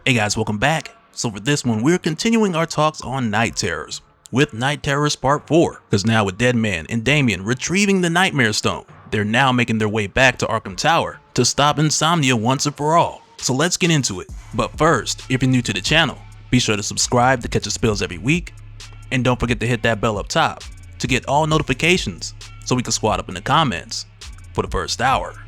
Hey guys, welcome back. So for this one, we're continuing our talks on Night Terrors with Night Terrors Part 4, because now with Deadman and Damian retrieving the Nightmare Stone, they're now making their way back to Arkham Tower to stop Insomnia once and for all. So let's get into it. But first, if you're new to the channel, be sure to subscribe to catch the spills every week, and don't forget to hit that bell up top to get all notifications so we can squad up in the comments for the first hour.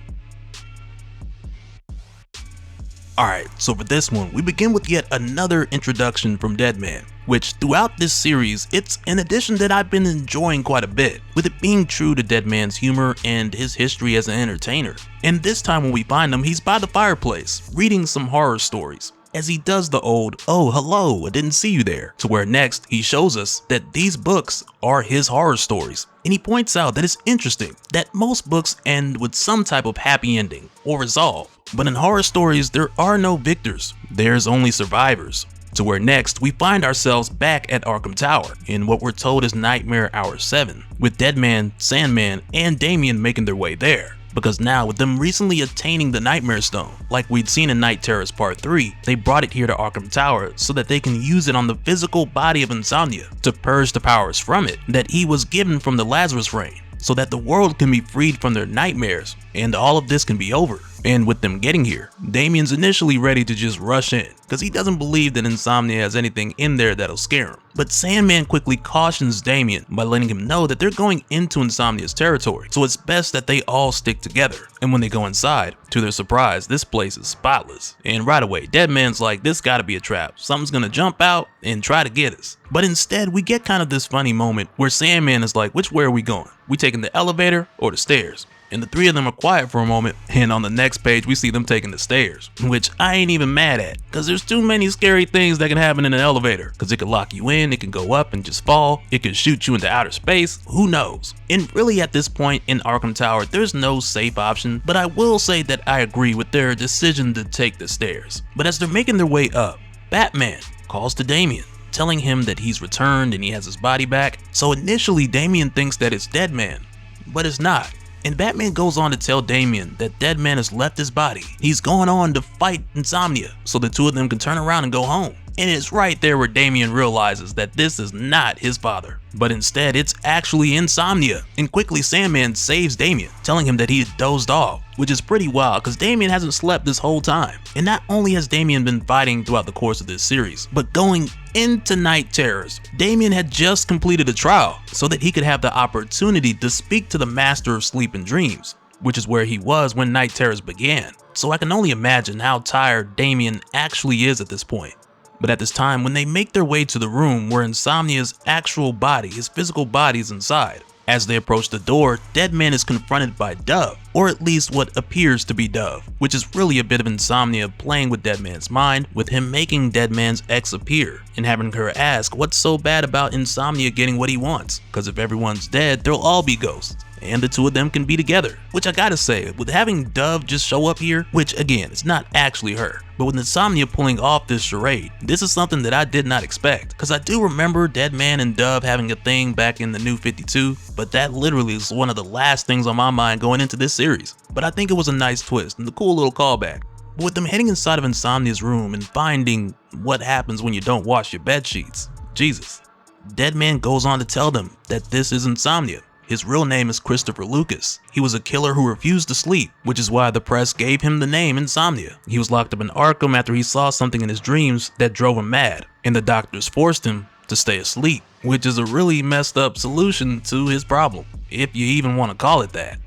Alright, so for this one, we begin with yet another introduction from Deadman, which throughout this series, it's an addition that I've been enjoying quite a bit, with it being true to Deadman's humor and his history as an entertainer. And this time when we find him, he's by the fireplace, reading some horror stories, as he does the old, "Oh hello, I didn't see you there," to where next he shows us that these books are his horror stories. And he points out that it's interesting that most books end with some type of happy ending or resolve. But in horror stories, there are no victors, there's only survivors. To where next, we find ourselves back at Arkham Tower, in what we're told is Nightmare Hour 7, with Deadman, Sandman, and Damian making their way there. Because now, with them recently attaining the Nightmare Stone, like we'd seen in Night Terrors Part 3, they brought it here to Arkham Tower so that they can use it on the physical body of Insomnia to purge the powers from it that he was given from the Lazarus Reign, so that the world can be freed from their nightmares and all of this can be over. And with them getting here, Damian's initially ready to just rush in, because he doesn't believe that Insomnia has anything in there that'll scare him. But Sandman quickly cautions Damian by letting him know that they're going into Insomnia's territory, so it's best that they all stick together. And when they go inside, to their surprise, this place is spotless. And right away, Deadman's like, this gotta be a trap. Something's gonna jump out and try to get us. But instead, we get kind of this funny moment where Sandman is like, which way are we going? We taking the elevator or the stairs? And the three of them are quiet for a moment, and on the next page we see them taking the stairs, which I ain't even mad at, because there's too many scary things that can happen in an elevator, because it could lock you in, it can go up and just fall, it could shoot you into outer space, who knows. And really at this point in Arkham Tower, there's no safe option, but I will say that I agree with their decision to take the stairs. But as they're making their way up, Batman calls to Damian, telling him that he's returned and he has his body back. So initially Damian thinks that it's Deadman, but it's not. And Batman goes on to tell Damian that Deadman has left his body. He's going on to fight Insomnia so the two of them can turn around and go home. And it's right there where Damian realizes that this is not his father, but instead it's actually Insomnia. And quickly Sandman saves Damian, telling him that he had dozed off, which is pretty wild because Damian hasn't slept this whole time. And not only has Damian been fighting throughout the course of this series, but going into Night Terrors, Damian had just completed a trial so that he could have the opportunity to speak to the Master of Sleep and Dreams, which is where he was when Night Terrors began. So I can only imagine how tired Damian actually is at this point. But at this time, when they make their way to the room where Insomnia's actual body, his physical body, is inside, as they approach the door, Deadman is confronted by Dove, or at least what appears to be Dove, which is really a bit of Insomnia playing with Deadman's mind, with him making Deadman's ex appear and having her ask what's so bad about Insomnia getting what he wants, because if everyone's dead, they'll all be ghosts, and the two of them can be together. Which I gotta say, with having Dove just show up here, which again, it's not actually her, but with Insomnia pulling off this charade, this is something that I did not expect, because I do remember Deadman and Dove having a thing back in the New 52, but that literally is one of the last things on my mind going into this series. But I think it was a nice twist and a cool little callback. But with them heading inside of Insomnia's room and finding what happens when you don't wash your bed sheets, Jesus, Deadman goes on to tell them that this is Insomnia. His real name is Christopher Lucas. He was a killer who refused to sleep, which is why the press gave him the name Insomnia. He was locked up in Arkham after he saw something in his dreams that drove him mad, and the doctors forced him to stay asleep, which is a really messed up solution to his problem, if you even want to call it that.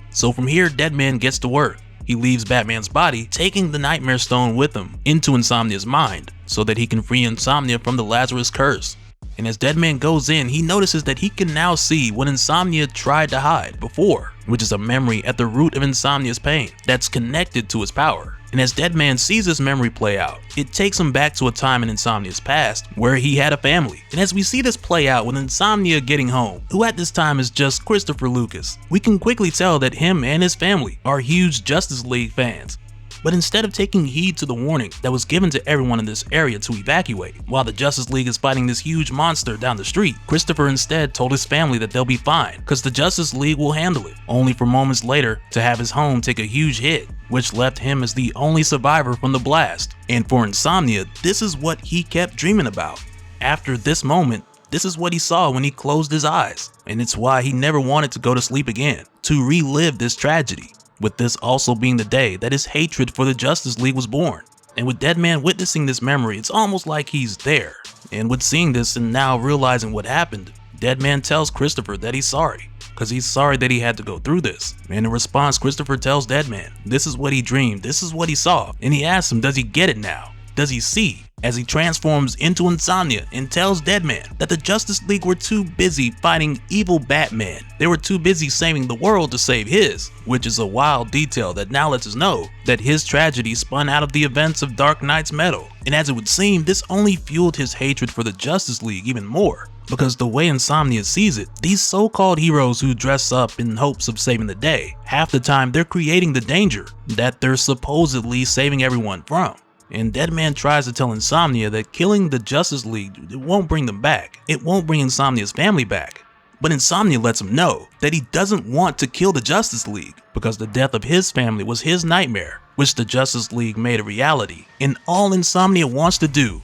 So from here, Deadman gets to work. He leaves Batman's body, taking the Nightmare Stone with him into Insomnia's mind, so that he can free Insomnia from the Lazarus curse. And as Deadman goes in, he notices that he can now see what Insomnia tried to hide before, which is a memory at the root of Insomnia's pain that's connected to his power. And as Deadman sees this memory play out, it takes him back to a time in Insomnia's past where he had a family. And as we see this play out with Insomnia getting home, who at this time is just Christopher Lucas, we can quickly tell that him and his family are huge Justice League fans. But instead of taking heed to the warning that was given to everyone in this area to evacuate, while the Justice League is fighting this huge monster down the street, Christopher instead told his family that they'll be fine, cause the Justice League will handle it, only for moments later to have his home take a huge hit, which left him as the only survivor from the blast. And for Insomnia, this is what he kept dreaming about. After this moment, this is what he saw when he closed his eyes, and it's why he never wanted to go to sleep again, to relive this tragedy, with this also being the day that his hatred for the Justice League was born. And with Deadman witnessing this memory, it's almost like he's there. And with seeing this and now realizing what happened, Deadman tells Christopher that he's sorry, because he's sorry that he had to go through this. And in response, Christopher tells Deadman this is what he dreamed, this is what he saw, and he asks him, does he get it now? Does he see? As he transforms into Insomnia and tells Deadman that the Justice League were too busy fighting evil Batman. They were too busy saving the world to save his, which is a wild detail that now lets us know that his tragedy spun out of the events of Dark Knight's Metal. And as it would seem, this only fueled his hatred for the Justice League even more. Because the way Insomnia sees it, these so-called heroes who dress up in hopes of saving the day, half the time they're creating the danger that they're supposedly saving everyone from. And Deadman tries to tell Insomnia that killing the Justice League, it won't bring them back. It won't bring Insomnia's family back. But Insomnia lets him know that he doesn't want to kill the Justice League because the death of his family was his nightmare, which the Justice League made a reality. And all Insomnia wants to do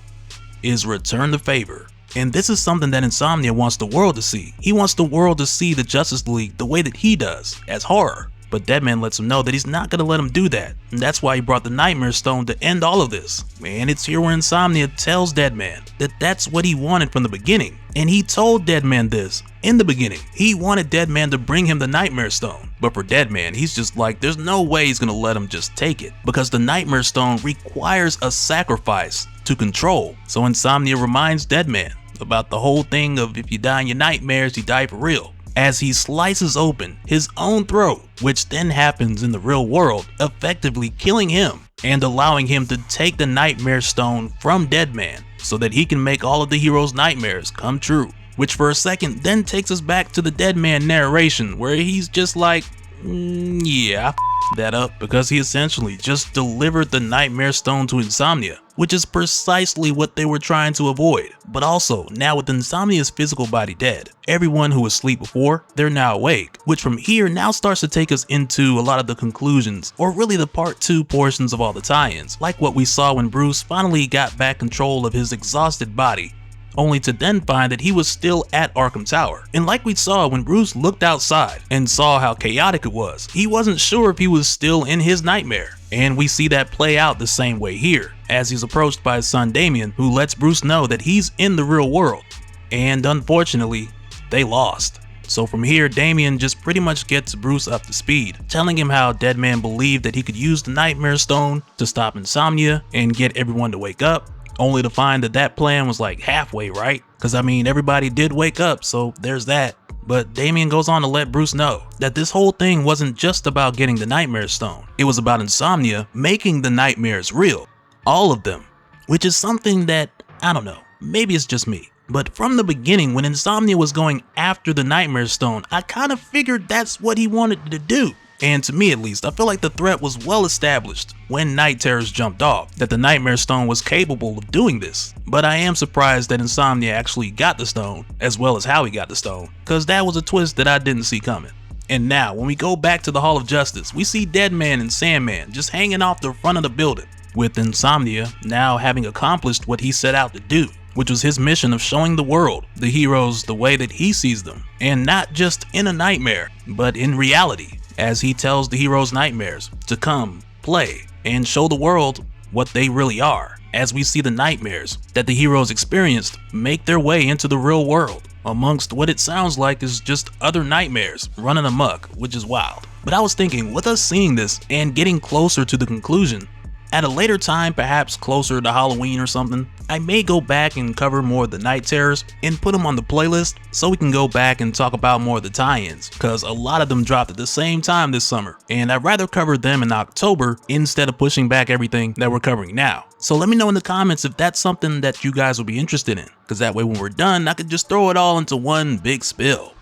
is return the favor. And this is something that Insomnia wants the world to see. He wants the world to see the Justice League the way that he does, as horror. But Deadman lets him know that he's not gonna let him do that, and that's why he brought the Nightmare Stone to end all of this. And it's here where Insomnia tells Deadman that that's what he wanted from the beginning. And he told Deadman this in the beginning. He wanted Deadman to bring him the Nightmare Stone. But for Deadman, he's just like, there's no way he's gonna let him just take it, because the Nightmare Stone requires a sacrifice to control. So Insomnia reminds Deadman about the whole thing of if you die in your nightmares, you die for real, as he slices open his own throat, which then happens in the real world, effectively killing him and allowing him to take the Nightmare Stone from Deadman so that he can make all of the hero's nightmares come true. Which for a second then takes us back to the Deadman narration where he's just like, yeah, I f***ed that up, because he essentially just delivered the Nightmare Stone to Insomnia, which is precisely what they were trying to avoid. But also, now with Insomnia's physical body dead, everyone who was asleep before, they're now awake, which from here now starts to take us into a lot of the conclusions, or really the part 2 portions of all the tie-ins, like what we saw when Bruce finally got back control of his exhausted body, only to then find that he was still at Arkham Tower. And like we saw when Bruce looked outside and saw how chaotic it was, he wasn't sure if he was still in his nightmare. And we see that play out the same way here, as he's approached by his son Damian, who lets Bruce know that he's in the real world. And unfortunately, they lost. So from here, Damian just pretty much gets Bruce up to speed, telling him how Deadman believed that he could use the Nightmare Stone to stop Insomnia and get everyone to wake up, only to find that that plan was like halfway right, because I mean everybody did wake up, so there's that. But Damian goes on to let Bruce know that this whole thing wasn't just about getting the Nightmare Stone, it was about Insomnia making the nightmares real, all of them, which is something that, I don't know, maybe it's just me, but from the beginning when Insomnia was going after the Nightmare Stone, I kind of figured that's what he wanted to do. And to me at least, I feel like the threat was well established when Night Terrors jumped off, that the Nightmare Stone was capable of doing this. But I am surprised that Insomnia actually got the stone, as well as how he got the stone, cause that was a twist that I didn't see coming. And now, when we go back to the Hall of Justice, we see Deadman and Sandman just hanging off the front of the building, with Insomnia now having accomplished what he set out to do, which was his mission of showing the world, the heroes, the way that he sees them, and not just in a nightmare, but in reality, as he tells the heroes' nightmares to come, play, and show the world what they really are, as we see the nightmares that the heroes experienced make their way into the real world, amongst what it sounds like is just other nightmares running amok, which is wild. But I was thinking, with us seeing this and getting closer to the conclusion, at a later time, perhaps closer to Halloween or something, I may go back and cover more of the Night Terrors and put them on the playlist so we can go back and talk about more of the tie-ins, because a lot of them dropped at the same time this summer, and I'd rather cover them in October instead of pushing back everything that we're covering now. So let me know in the comments if that's something that you guys will be interested in, because that way when we're done, I could just throw it all into one big spill.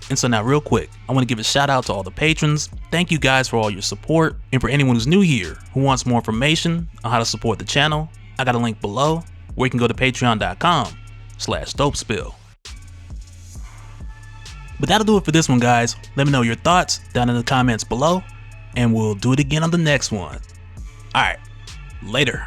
And so now real quick, I want to give a shout out to all the patrons. Thank you guys for all your support. And for anyone who's new here who wants more information on how to support the channel, I got a link below where you can go to patreon.com/Dopespill. But that'll do it for this one, guys. Let me know your thoughts down in the comments below, and we'll do it again on the next one. Alright, later.